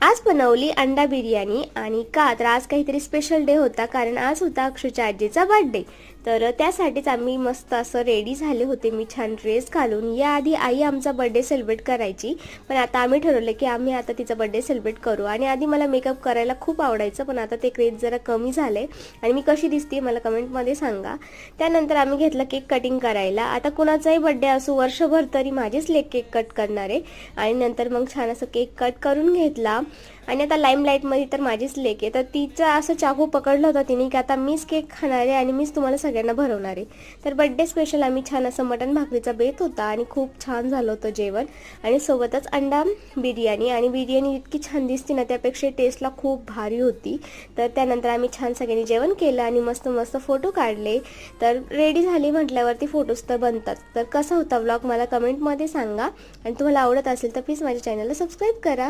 आज बनवली अंडा बिर्याणी आणि का तर आज काहीतरी स्पेशल डे होता, कारण आज होता अक्षूच्या आजीचा बर्थडे. तर त्यासाठीच आम्ही मस्त असं रेडी झाले होते. मी छान ड्रेस घालून. याआधी आई आमचा बर्थडे सेलिब्रेट करायची, पण आता आम्ही ठरवलं की आम्ही आता तिचा बर्थडे सेलिब्रेट करू. आणि आधी मला मेकअप करायला खूप आवडायचं, पण आता ते क्रेज जरा कमी झाले. आणि मी कशी दिसते मला कमेंटमध्ये सांगा. त्यानंतर आम्ही घेतलं केक कटिंग करायला. आता कुणाचाही बर्थडे असो वर्षभर तरी माझीच लेक केक कट करणार आहे. आणि नंतर मग छान असं केक कट करून घेतला. आणि आता लाईमलाईटमध्ये तर माझीच लेक आहे, तर तिचं असं चाकू पकडलं होतं तिने की आता मीच केक खाणार आहे आणि मीच तुम्हाला सगळ्यांना भरवणार आहे. तर बर्थडे स्पेशल आम्ही छान असं मटण भाकरीचा बेत होता आणि खूप छान झालं होतं जेवण. आणि सोबतच अंडा बिर्याणी. आणि बिर्याणी इतकी छान दिसते ना, त्यापेक्षा टेस्टला खूप भारी होती. तर त्यानंतर आम्ही छान सगळ्यांनी जेवण केलं आणि मस्त मस्त फोटो काढले. तर रेडी झाली म्हटल्यावरती फोटोज तर बनतात. तर कसा होता व्लॉग मला कमेंटमध्ये सांगा. आणि तुम्हाला आवडत असेल तर प्लीज माझ्या चॅनलला सबस्क्राईब करा.